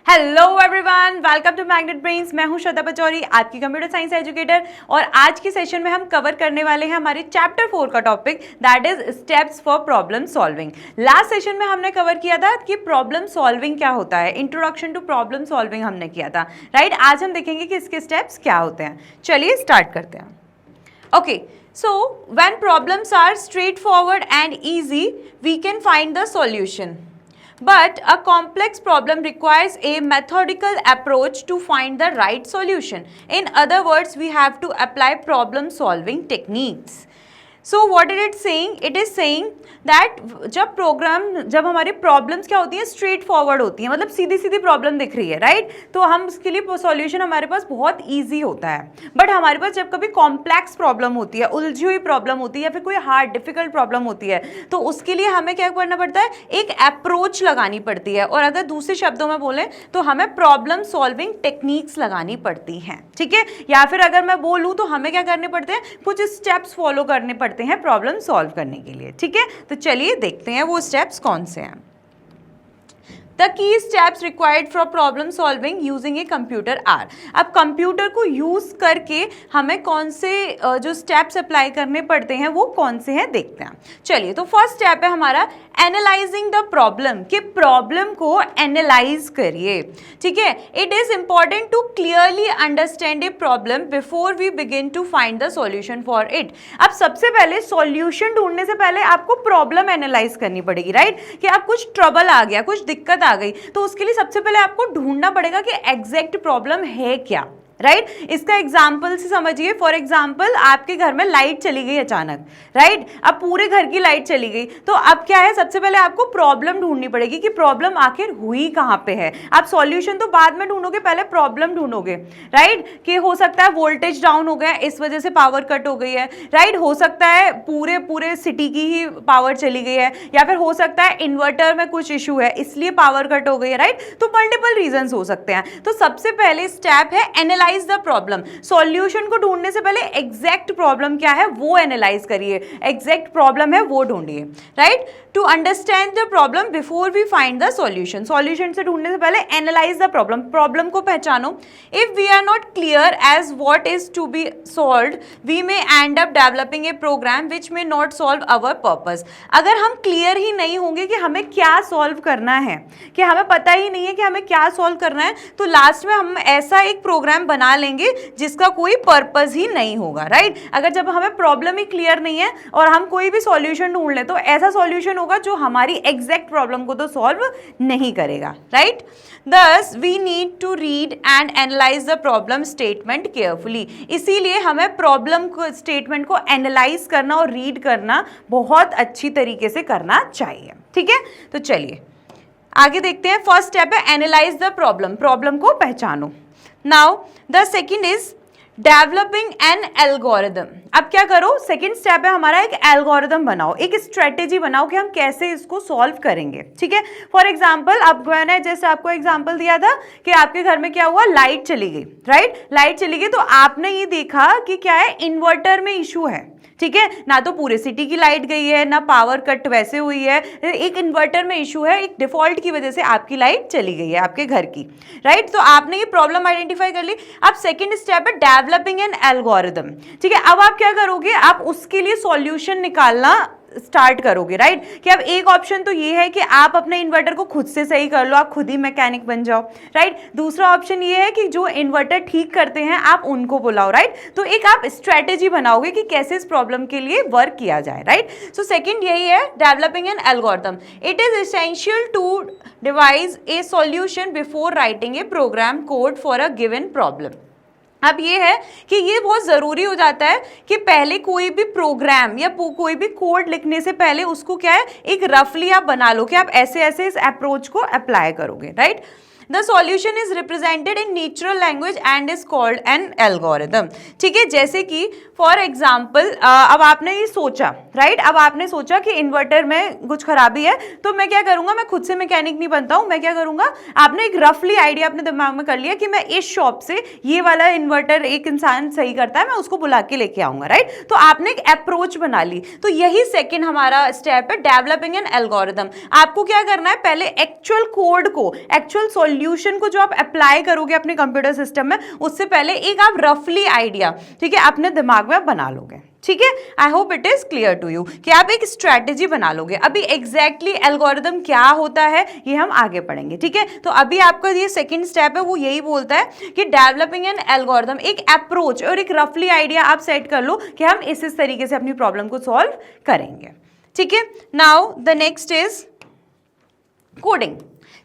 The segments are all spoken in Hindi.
Hello everyone, welcome to magnet brains. मैं हूं श्रद्धा पचौरी, आपकी कंप्यूटर साइंस एजुकेटर। और आज की सेशन में हम कवर करने वाले हैं हमारे चैप्टर 4 का topic, that is steps for problem solving. Last session में हमने कवर किया था कि प्रॉब्लम सॉल्विंग क्या होता है, इंट्रोडक्शन टू प्रॉब्लम सॉल्विंग हमने किया था, राइट। आज हम देखेंगे कि इसके स्टेप्स क्या होते हैं। चलिए स्टार्ट करते हैं। Okay, so when problems are straightforward and easy, we can find the solution. But a complex problem requires a methodical approach to find the right solution. In other words, we have to apply problem solving techniques. So what is it saying? It is saying that जब हमारी प्रॉब्लम्स क्या होती हैं, स्ट्रेट फॉरवर्ड होती हैं, मतलब सीधी सीधी प्रॉब्लम दिख रही है, राइट। तो हम उसके लिए सॉल्यूशन हमारे पास बहुत इजी होता है। बट हमारे पास जब कभी कॉम्प्लेक्स प्रॉब्लम होती है, उलझी हुई प्रॉब्लम होती है, या फिर कोई हार्ड डिफिकल्ट प्रॉब्लम होती है, तो उसके लिए हमें क्या करना पड़ता है, एक अप्रोच लगानी पड़ती है। और अगर दूसरे शब्दों में बोलें तो हमें प्रॉब्लम सॉल्विंग टेक्निक्स लगानी पड़ती हैं, ठीक है। या फिर अगर मैं बोलूँ तो हमें क्या करने पड़ते हैं, कुछ स्टेप्स फॉलो करने पड़ते हैं प्रॉब्लम सॉल्व करने के लिए, ठीक है। तो चलिए देखते हैं वो स्टेप्स कौन से हैं। The key steps required for problem solving using a computer are। अब कंप्यूटर को यूज करके हमें कौन से जो स्टेप्स अप्लाई करने पड़ते हैं वो कौन से हैं देखते हैं। चलिए, तो फर्स्ट स्टेप है हमारा एनालाइजिंग द प्रॉब्लम, कि प्रॉब्लम को एनालाइज करिए, ठीक है। It is important to clearly understand a problem before we begin to find the solution for it. अब सबसे पहले सॉल्यूशन ढूंढने से पहले आपको प्रॉब्लम एनालाइज करनी पड़ेगी, राइट। कि आप कुछ ट्रबल आ गया, कुछ दिक्कत आ गई, तो उसके लिए सबसे पहले आपको ढूंढना पड़ेगा कि एग्जैक्ट प्रॉब्लम है क्या, राइट। इसका एग्जाम्पल से समझिए। फॉर एग्जाम्पल, आपके घर में लाइट चली गई अचानक, राइट। अब पूरे घर की लाइट चली गई, तो अब क्या है, सबसे पहले आपको प्रॉब्लम ढूंढनी पड़ेगी कि प्रॉब्लम आखिर हुई कहाँ पे है। आप सॉल्यूशन तो बाद में ढूंढोगे, पहले प्रॉब्लम ढूंढोगे, राइट। कि हो सकता है वोल्टेज डाउन हो गया, इस वजह से पावर कट हो गई है, राइट। हो सकता है पूरे सिटी की ही पावर चली गई है, या फिर हो सकता है इन्वर्टर में कुछ इशू है इसलिए पावर कट हो गई है, राइट। तो मल्टीपल रीजंस हो सकते हैं। तो सबसे पहले स्टेप है एनालाइज द प्रॉब्लम। सॉल्यूशन को ढूंढने से पहले एग्जैक्ट प्रॉब्लम क्या है वो एनालाइज करिए, एग्जैक्ट प्रॉब्लम है वो ढूंढिए, right. To understand the problem before we find the solution. Solution से ढूंढने से पहले एनालाइज द प्रॉब्लम, प्रॉब्लम को पहचानो। If we are not clear as what is to be solved, we may end up developing a program which may not solve our purpose. अगर हम क्लियर ही नहीं होंगे कि हमें क्या सॉल्व करना है, कि हमें पता ही नहीं है कि हमें क्या सॉल्व करना है, तो लास्ट में हम ऐसा एक प्रोग्राम बना लेंगे जिसका कोई पर्पस ही नहीं होगा, राइट। अगर जब हमें प्रॉब्लम ही क्लियर नहीं है और हम कोई भी सॉल्यूशन ढूंढ लें, तो ऐसा सॉल्यूशन होगा जो हमारी एग्जैक्ट प्रॉब्लम को तो सॉल्व नहीं करेगा, right. Thus, we need to read and analyze the problem statement carefully। इसीलिए हमें प्रॉब्लम को स्टेटमेंट को एनालाइज करना और रीड करना बहुत अच्छी तरीके से करना चाहिए, ठीक है। तो चलिए आगे देखते हैं। फर्स्ट स्टेप है एनालाइज द प्रॉब्लम, प्रॉब्लम को पहचानो। Now the second is developing N algorithm. अब क्या करो, सेकेंड स्टेप है हमारा एक एल्गोरिदम बनाओ, एक स्ट्रेटेजी बनाओ कि हम कैसे इसको सॉल्व करेंगे, ठीक है। फॉर एग्जांपल, अब मैंने जैसे आपको एग्जांपल दिया था कि आपके घर में क्या हुआ, लाइट चली गई, राइट। लाइट चली गई तो आपने ये देखा कि क्या है, इन्वर्टर में इशू है, ठीक है। ना तो पूरे सिटी की लाइट गई है, ना पावर कट वैसे हुई है, एक इन्वर्टर में इशू है, एक डिफॉल्ट की वजह से आपकी लाइट चली गई है आपके घर की, राइट। तो आपने ये प्रॉब्लम आइडेंटिफाई कर ली। अब सेकंड स्टेप है डेवलपिंग एन एल्गोरिदम, ठीक है। अब आप क्या करोगे, आप उसके लिए सॉल्यूशन निकालना स्टार्ट करोगे, राइट। कि अब एक ऑप्शन तो ये है कि आप अपने इन्वर्टर को खुद से सही कर लो, आप खुद ही मैकेनिक बन जाओ, राइट। दूसरा ऑप्शन ये है कि जो इन्वर्टर ठीक करते हैं आप उनको बुलाओ, राइट। तो एक आप स्ट्रेटेजी बनाओगे कि कैसे इस प्रॉब्लम के लिए वर्क किया जाए, राइट। सो सेकंड यही है, developing an algorithm. It is essential to devise a solution before writing a program code for a given problem. अब ये है कि ये बहुत ज़रूरी हो जाता है कि पहले कोई भी प्रोग्राम या कोई भी कोड लिखने से पहले उसको क्या है, एक रफली आप बना लो कि आप ऐसे ऐसे इस अप्रोच को अप्लाई करोगे, right. The solution is represented in natural language and is called an algorithm। ठीक है, जैसे कि फॉर एग्जाम्पल अब आपने ये सोचा, राइट। अब आपने सोचा कि इन्वर्टर में कुछ खराबी है, तो मैं क्या करूंगा, मैं खुद से मैकेनिक नहीं बनता हूं, मैं क्या करूंगा, आपने एक रफली आइडिया अपने दिमाग में कर लिया कि मैं इस शॉप से ये वाला इन्वर्टर एक इंसान सही करता है, मैं उसको बुला के लेके आऊंगा, राइट। तो आपने एक अप्रोच बना ली। तो यही सेकेंड हमारा स्टेप है, डेवलपिंग एन एल्गोरिथम। आपको क्या करना है, पहले एक्चुअल कोड को, एक्चुअल सॉल्यूशन को जो आप अप्लाई करोगे अपने कंप्यूटर सिस्टम में, उससे पहले एक आप रफली आइडिया, ठीक है, अपने दिमाग में बना लोगे। ठीक है, I hope it is clear to you कि आप एक स्ट्रैटेजी बना लोगे। अभी एग्जैक्टली एल्गोरिदम क्या होता है ये हम आगे पढ़ेंगे। ठीक है, तो अभी आपका ये सेकंड स्टेप है, वो यही बोलता है कि डेवलपिंग एन एल्गोरिदम, एक अप्रोच और एक रफली आइडिया आप सेट कर लो कि हम इस तरीके से अपनी प्रॉब्लम को सॉल्व करेंगे। ठीक है, now the next is coding.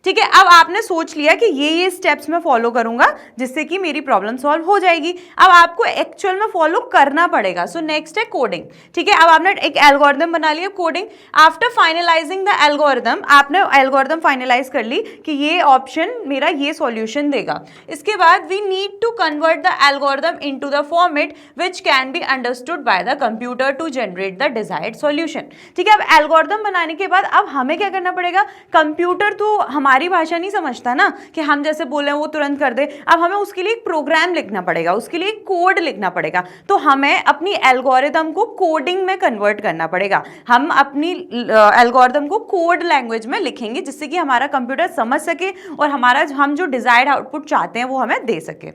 ठीक है, अब आपने सोच लिया कि ये स्टेप्स मैं फॉलो करूंगा जिससे कि मेरी प्रॉब्लम सॉल्व हो जाएगी। अब आपको एक्चुअल में फॉलो करना पड़ेगा। सो नेक्स्ट है कोडिंग। ठीक है, अब आपने एक एल्गोरिदम बना लिया, coding. After finalising the algorithm, आपने एल्गोरिदम फाइनलाइज कर ली कि ये ऑप्शन मेरा ये सॉल्यूशन देगा। इसके बाद we need to convert the algorithm into the format which can be understood by the computer to generate the desired solution. ठीक है, अब एल्गोरिदम बनाने के बाद अब हमें क्या करना पड़ेगा, कंप्यूटर तो हमारी भाषा नहीं समझता ना कि हम जैसे बोले वो तुरंत कर दे। अब हमें उसके लिए एक प्रोग्राम लिखना पड़ेगा, उसके लिए कोड लिखना पड़ेगा। तो हमें अपनी एल्गोरिदम को कोडिंग में कन्वर्ट करना पड़ेगा। हम अपनी एल्गोरिदम को कोड लैंग्वेज में लिखेंगे जिससे कि हमारा कंप्यूटर समझ सके और हमारा हम जो डिजायर्ड आउटपुट चाहते हैं वो हमें दे सके।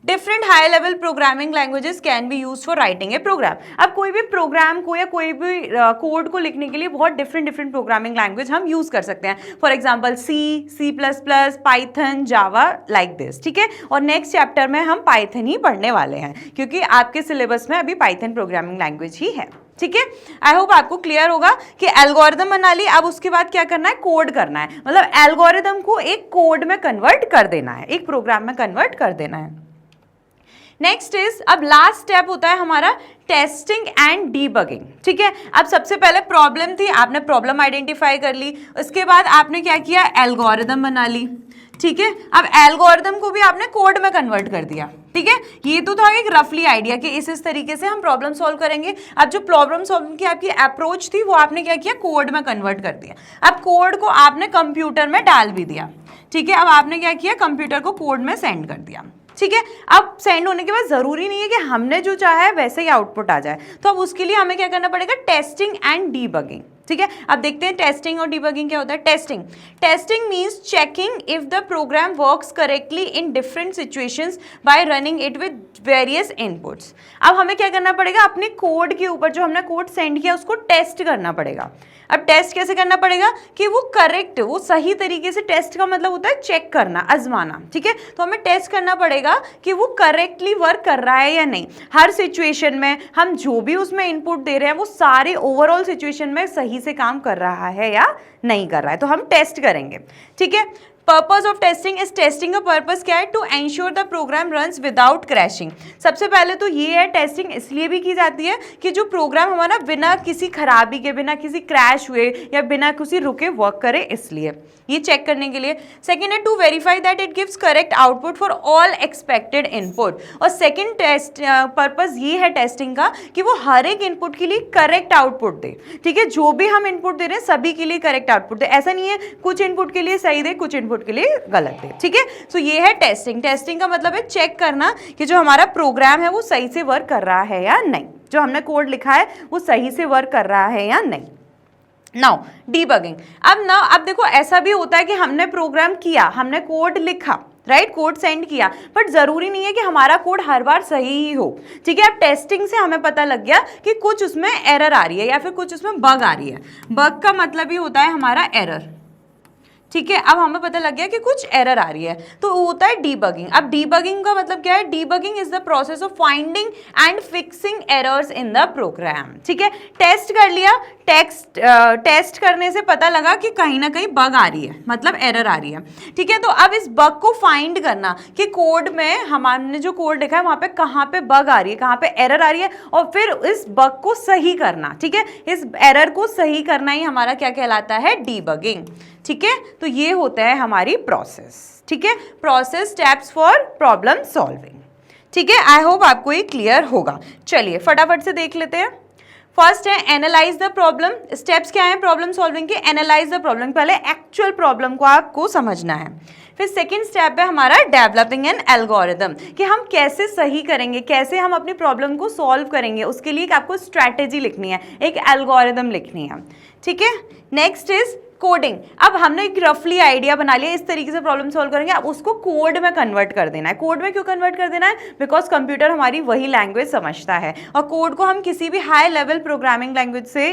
Different high level programming languages can be use for writing a program. अब कोई भी प्रोग्राम को या कोई भी कोड को लिखने के लिए बहुत डिफरेंट प्रोग्रामिंग लैंग्वेज हम यूज कर सकते हैं। For example C plus plus, Python, Java, like this. ठीक है, और नेक्स्ट चैप्टर में हम पाइथन ही पढ़ने वाले हैं क्योंकि आपके सिलेबस में अभी पाइथन प्रोग्रामिंग लैंग्वेज ही है। ठीक है, आई होप आपको क्लियर होगा कि एल्गोरिदम बना ली। अब उसके बाद क्या करना है, कोड करना है, मतलब एल्गोरिदम को एक कोड में कन्वर्ट कर देना है, एक प्रोग्राम में कन्वर्ट कर देना है। नेक्स्ट इज, अब लास्ट स्टेप होता है हमारा टेस्टिंग एंड डीबगिंग। ठीक है, अब सबसे पहले प्रॉब्लम थी, आपने प्रॉब्लम आइडेंटिफाई कर ली, उसके बाद आपने क्या किया, एल्गोरिदम बना ली। ठीक है, अब एल्गोरिदम को भी आपने कोड में कन्वर्ट कर दिया। ठीक है, ये तो था एक रफली आइडिया कि इस तरीके से हम प्रॉब्लम सॉल्व करेंगे। अब जो प्रॉब्लम सॉल्व की आपकी अप्रोच थी वो आपने क्या किया, कोड में कन्वर्ट कर दिया। अब कोड को आपने कंप्यूटर में डाल भी दिया। ठीक है, अब आपने क्या किया, कंप्यूटर को कोड में सेंड कर दिया। ठीक है, अब सेंड होने के बाद जरूरी नहीं है कि हमने जो चाहा है वैसे ही आउटपुट आ जाए, तो अब उसके लिए हमें क्या करना पड़ेगा, टेस्टिंग एंड डीबगिंग। ठीक है, अब देखते हैं टेस्टिंग और डीबगिंग क्या होता है। Testing means checking if the program works correctly in different situations by running it with various inputs. अब हमें क्या करना पड़ेगा, अपने कोड के ऊपर जो हमने कोड सेंड किया उसको टेस्ट करना पड़ेगा। अब टेस्ट कैसे करना पड़ेगा कि वो करेक्ट, वो सही तरीके से, टेस्ट का मतलब होता है चेक करना, आजमाना। ठीक है, तो हमें टेस्ट करना पड़ेगा कि वो करेक्टली वर्क कर रहा है या नहीं। हर सिचुएशन में हम जो भी उसमें इनपुट दे रहे हैं वो सारे ओवरऑल सिचुएशन में सही से काम कर रहा है या नहीं कर रहा है, तो हम टेस्ट करेंगे। ठीक है, purpose of testing is, testing का पर्पज क्या है, to ensure the program runs without crashing. सबसे पहले तो ये है, टेस्टिंग इसलिए भी की जाती है कि जो प्रोग्राम हमारा बिना किसी खराबी के, बिना किसी क्रैश हुए या बिना किसी रुके वर्क करे, इसलिए ये चेक करने के लिए। सेकेंड है to verify that it gives correct output for all expected input. और सेकेंड टेस्ट पर्पज ये है टेस्टिंग का कि वो हर एक इनपुट के लिए करेक्ट आउटपुट दे। ठीक है, जो भी हम इनपुट दे रहे हैं सभी के लिए करेक्ट आउटपुट दे, ऐसा नहीं है कुछ इनपुट के लिए सही दे कुछ इनपुट के लिए गलत है। ठीक है, सो ये है टेस्टिंग। टेस्टिंग का मतलब है चेक करना कि जो हमारा प्रोग्राम है वो सही से वर्क कर रहा है या नहीं, जो हमने कोड लिखा है वो सही से वर्क कर रहा है या नहीं। Now debugging. अब देखो ऐसा भी होता है कि हमने प्रोग्राम किया, हमने कोड लिखा, राइट, कोड सेंड किया, बट जरूरी नहीं है कि हमारा कोड हर बार सही ही हो। ठीक है, अब टेस्टिंग से हमें पता लग गया कि कुछ उसमें एरर आ रही है या फिर कुछ उसमें बग आ रही है। बग का मतलब ही होता है हमारा एरर। ठीक है, अब हमें पता लग गया कि कुछ एरर आ रही है, तो होता है डीबगिंग। अब डीबगिंग का मतलब क्या है, debugging is the process of finding and fixing errors in the program. ठीक है, टेस्ट कर लिया, टेस्ट करने से पता लगा कि कहीं ना कहीं बग आ रही है, मतलब एरर आ रही है। ठीक है, तो अब इस बग को फाइंड करना कि कोड में हमने जो कोड लिखा है वहां पे कहाँ पे बग आ रही है, कहाँ पे एरर आ रही है, और फिर इस बग को सही करना। ठीक है, इस एरर को सही करना ही हमारा क्या कहलाता है, डीबगिंग। ठीक है, तो ये होता है हमारी प्रोसेस। ठीक है, process steps for problem solving. ठीक है, आई होप आपको ये क्लियर होगा। चलिए फटाफट से देख लेते हैं। फर्स्ट है एनालाइज द प्रॉब्लम। स्टेप्स क्या है प्रॉब्लम सॉल्विंग के, एनालाइज द प्रॉब्लम, पहले एक्चुअल प्रॉब्लम को आपको समझना है। फिर सेकेंड स्टेप है हमारा डेवलपिंग एन एल्गोरिदम, कि हम कैसे सही करेंगे, कैसे हम अपनी प्रॉब्लम को सॉल्व करेंगे, उसके लिए आपको स्ट्रैटेजी लिखनी है, एक एल्गोरिदम लिखनी है। ठीक है, नेक्स्ट इज कोडिंग, अब हमने एक रफली आइडिया बना लिया, इस तरीके से प्रॉब्लम सॉल्व करेंगे। अब उसको कोड में कन्वर्ट कर देना है। कोड में क्यों कन्वर्ट कर देना है? बिकॉज कंप्यूटर हमारी वही लैंग्वेज समझता है, और कोड को हम किसी भी हाई लेवल प्रोग्रामिंग लैंग्वेज से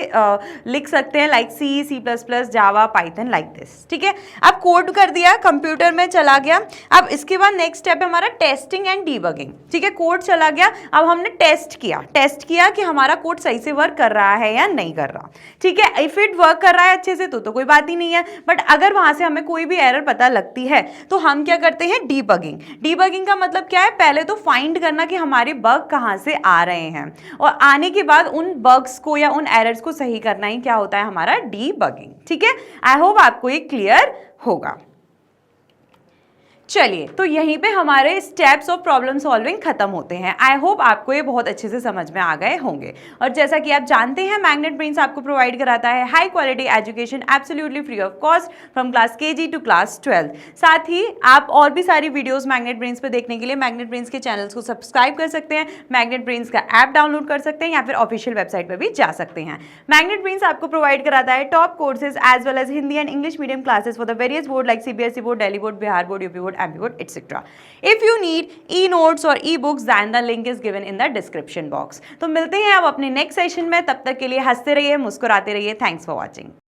लिख सकते हैं, like C, C plus plus, Java, Python, like this. ठीक है, अब कोड कर दिया, कंप्यूटर में चला गया। अब इसके बाद नेक्स्ट स्टेप है हमारा टेस्टिंग एंड डीबगिंग। ठीक है, कोड चला गया, अब हमने टेस्ट किया कि हमारा कोड सही से वर्क कर रहा है या नहीं कर रहा। ठीक है, इफ इट वर्क कर रहा है अच्छे से तो कोई बात ही नहीं है, बट अगर वहां से हमें कोई भी एरर पता लगती है तो हम क्या करते हैं? डीबगिंग। डीबगिंग का मतलब क्या है? पहले तो फाइंड करना कि हमारे बग कहां से आ रहे हैं, और आने के बाद उन बग्स को या उन एरर्स को सही करना ही क्या होता है? हमारा डीबगिंग। ठीक है, आई होप आपको ये क्लियर होगा। चलिए, तो यहीं पे हमारे स्टेप्स ऑफ प्रॉब्लम सॉल्विंग खत्म होते हैं। आई होप आपको ये बहुत अच्छे से समझ में आ गए होंगे। और जैसा कि आप जानते हैं, मैग्नेट ब्रेन्स आपको प्रोवाइड कराता है high quality education absolutely free of cost from class KG to class 12। साथ ही आप और भी सारी वीडियोस मैग्नेट ब्रेन्स पे देखने के लिए मैग्नेट ब्रेन्स के चैनल्स को सब्सक्राइब कर सकते हैं, मैग्नेट ब्रेन्स का ऐप डाउनलोड कर सकते हैं, या फिर ऑफिशियल वेबसाइट पर भी जा सकते हैं। मैग्नेट ब्रेन्स आपको प्रोवाइड कराता है top courses as well as Hindi and English medium classes for the various board like CBSE board, Delhi board, Bihar board, UP board, MP board, etc. If you need e-notes or e-books, then the link is given in the description box. तो मिलते हैं अब अपने नेक्स्ट सेशन में, तब तक के लिए हंसते रहिए, मुस्कुराते रहिए। Thanks for watching.